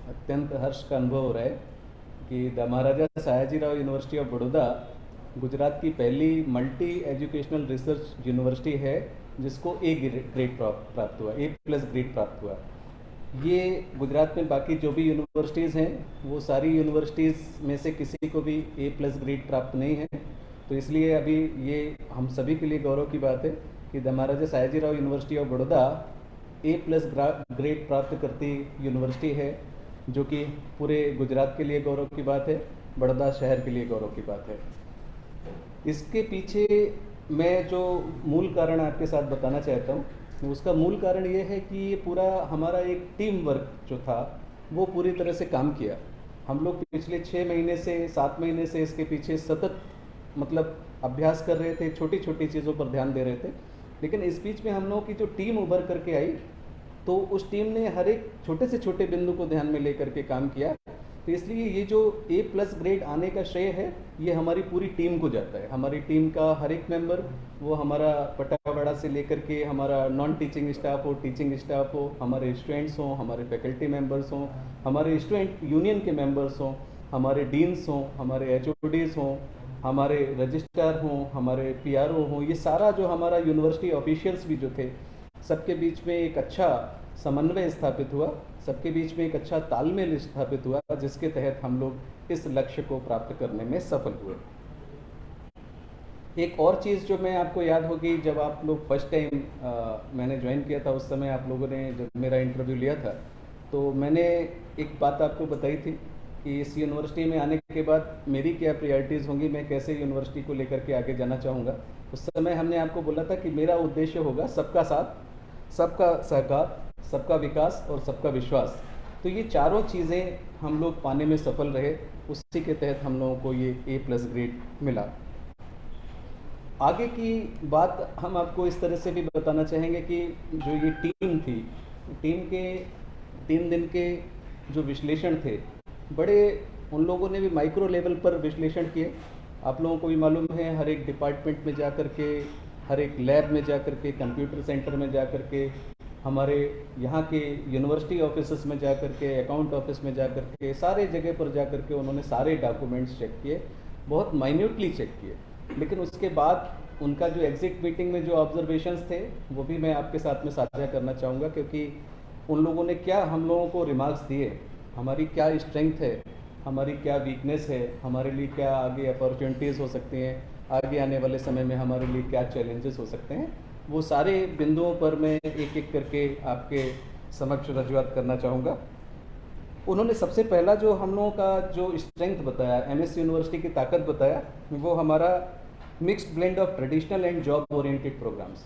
अत्यंत हर्ष का अनुभव हो रहा है कि the Maharaja Sayajirao university of Baroda Gujarat की पहली मल्टी एजुकेशनल रिसर्च यूनिवर्सिटी है जिसको ए ग्रेड प्राप्त हुआ, ए प्लस ग्रेड प्राप्त हुआ। ये गुजरात में बाकी जो भी यूनिवर्सिटीज़ हैं वो सारी यूनिवर्सिटीज़ में से किसी को भी ए प्लस ग्रेड प्राप्त नहीं है। तो इसलिए अभी ये हम सभी के लिए गौरव की बात है कि the Maharaja Sayajirao university of Baroda A plus grade प्राप्त करती यूनिवर्सिटी है, जो कि पूरे गुजरात के लिए गौरव की बात है, बड़ौदा शहर के लिए गौरव की बात है। इसके पीछे मैं जो मूल कारण आपके साथ बताना चाहता हूँ, उसका मूल कारण ये है कि ये पूरा हमारा एक टीम वर्क जो था वो पूरी तरह से काम किया। हम लोग पिछले 6 महीने से 7 महीने से इसके पीछे सतत मतलब अभ्यास कर रहे थे, छोटी छोटी चीज़ों पर ध्यान दे रहे थे। लेकिन इस बीच में हम लोगों की जो टीम उभर करके आई, तो उस टीम ने हर एक छोटे से छोटे बिंदु को ध्यान में लेकर के काम किया। तो इसलिए ये जो ए प्लस ग्रेड आने का श्रेय है ये हमारी पूरी टीम को जाता है। हमारी टीम का हर एक मेंबर, वो हमारा पटावाड़ा से लेकर के हमारा नॉन टीचिंग स्टाफ हो, टीचिंग स्टाफ हो, हमारे स्टूडेंट्स हों, हमारे फैकल्टी मेंबर्स हों, हमारे स्टूडेंट यूनियन के मेंबर्स हों, हमारे डीन्स हों, हमारे एचओडीज हों, हमारे रजिस्ट्रार हों, हमारे पीआरओ हों, ये सारा जो हमारा यूनिवर्सिटी ऑफिशियल्स भी जो थे, सबके बीच में एक अच्छा समन्वय स्थापित हुआ, सबके बीच में एक अच्छा तालमेल स्थापित हुआ, जिसके तहत हम लोग इस लक्ष्य को प्राप्त करने में सफल हुए। एक और चीज़ जो मैं आपको याद होगी, जब आप लोग फर्स्ट टाइम मैंने ज्वाइन किया था, उस समय आप लोगों ने जब मेरा इंटरव्यू लिया था, तो मैंने एक बात आपको बताई थी कि इस यूनिवर्सिटी में आने के बाद मेरी क्या प्रायोरिटीज़ होंगी, मैं कैसे यूनिवर्सिटी को लेकर के आगे जाना चाहूँगा। उस समय हमने आपको बोला था कि मेरा उद्देश्य होगा सबका साथ, सबका सहकार, सबका विकास और सबका विश्वास। तो ये चारों चीज़ें हम लोग पाने में सफल रहे, उसी के तहत हम लोगों को ये ए प्लस ग्रेड मिला। आगे की बात हम आपको इस तरह से भी बताना चाहेंगे कि जो ये टीम थी, टीम के 3 दिन के जो विश्लेषण थे, बड़े उन लोगों ने भी माइक्रो लेवल पर विश्लेषण किए। आप लोगों को भी मालूम है, हर एक डिपार्टमेंट में जा कर के, हर एक लैब में जा कर के, कंप्यूटर सेंटर में जा कर के, हमारे यहाँ के यूनिवर्सिटी ऑफिस में जा कर के, अकाउंट ऑफिस में जा कर के, सारे जगह पर जा कर के उन्होंने सारे डॉक्यूमेंट्स चेक किए, बहुत माइन्यूटली चेक किए। लेकिन उसके बाद उनका जो एग्जिट मीटिंग में जो ऑब्जर्वेशंस थे वो भी मैं आपके साथ में साझा करना चाहूँगा, क्योंकि उन लोगों ने क्या हम लोगों को रिमार्क्स दिए, हमारी क्या स्ट्रेंथ है, हमारी क्या वीकनेस है, हमारे लिए क्या आगे अपॉर्चुनिटीज़ हो सकती हैं, आगे आने वाले समय में हमारे लिए क्या चैलेंजेस हो सकते हैं, वो सारे बिंदुओं पर मैं एक एक करके आपके समक्ष रजूआत करना चाहूँगा। उन्होंने सबसे पहला जो हम लोगों का जो स्ट्रेंथ बताया, एमएस यूनिवर्सिटी की ताकत बताया, वो हमारा mixed blend of traditional and job oriented programmes.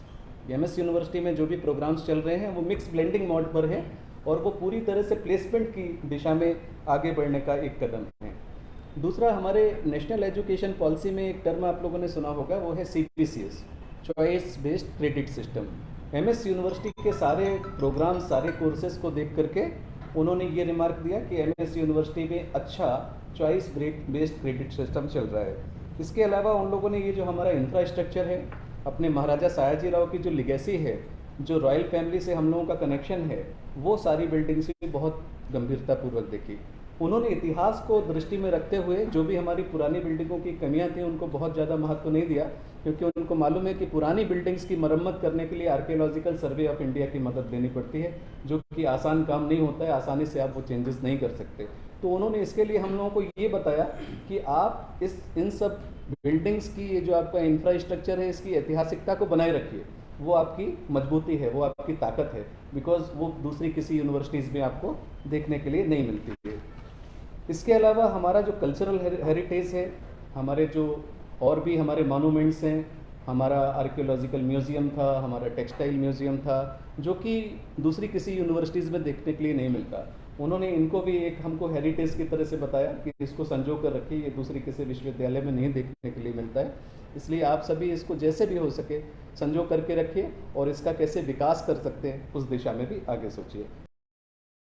MS university में जो भी प्रोग्राम्स चल रहे हैं वो मिक्स ब्लेंडिंग मोड पर है और वो पूरी तरह से प्लेसमेंट की दिशा में आगे बढ़ने का एक कदम है। दूसरा, हमारे नेशनल एजुकेशन पॉलिसी में एक टर्म आप लोगों ने सुना होगा, वो है CBCS, choice based credit system. MS university के सारे प्रोग्राम, सारे कोर्सेज को देख करके उन्होंने ये रिमार्क दिया कि एमएस यूनिवर्सिटी में अच्छा चॉइस बेस्ड क्रेडिट सिस्टम चल रहा है। इसके अलावा उन लोगों ने ये जो हमारा इंफ्रास्ट्रक्चर है, अपने महाराजा सयाजीराव की जो लिगेसी है, जो रॉयल फैमिली से हम लोगों का कनेक्शन है, वो सारी बिल्डिंग्स भी बहुत गंभीरतापूर्वक देखी। उन्होंने इतिहास को दृष्टि में रखते हुए जो भी हमारी पुरानी बिल्डिंगों की कमियां थी उनको बहुत ज़्यादा महत्व नहीं दिया, क्योंकि उनको मालूम है कि पुरानी बिल्डिंग्स की मरम्मत करने के लिए आर्कियोलॉजिकल सर्वे ऑफ इंडिया की मदद लेनी पड़ती है, जो कि आसान काम नहीं होता है, आसानी से आप वो चेंजेस नहीं कर सकते। तो उन्होंने इसके लिए हम लोगों को ये बताया कि आप इन सब बिल्डिंग्स की, ये जो आपका इंफ्रास्ट्रक्चर है, इसकी ऐतिहासिकता को बनाए रखिए, वो आपकी मजबूती है, वो आपकी ताकत है, बिकॉज वो दूसरी किसी यूनिवर्सिटीज़ में आपको देखने के लिए नहीं मिलती है। इसके अलावा हमारा जो कल्चरल हेरिटेज है, हमारे जो और भी हमारे मॉन्यूमेंट्स हैं, हमारा आर्कियोलॉजिकल म्यूज़ियम था, हमारा टेक्सटाइल म्यूज़ियम था, जो कि दूसरी किसी यूनिवर्सिटीज़ में देखने के लिए नहीं मिलता। उन्होंने इनको भी एक हमको हेरिटेज की तरह से बताया कि इसको संजो कर रखिए, ये दूसरी किसी विश्वविद्यालय में नहीं देखने के लिए मिलता है, इसलिए आप सभी इसको जैसे भी हो सके संजो करके रखिए और इसका कैसे विकास कर सकते हैं उस दिशा में भी आगे सोचिए।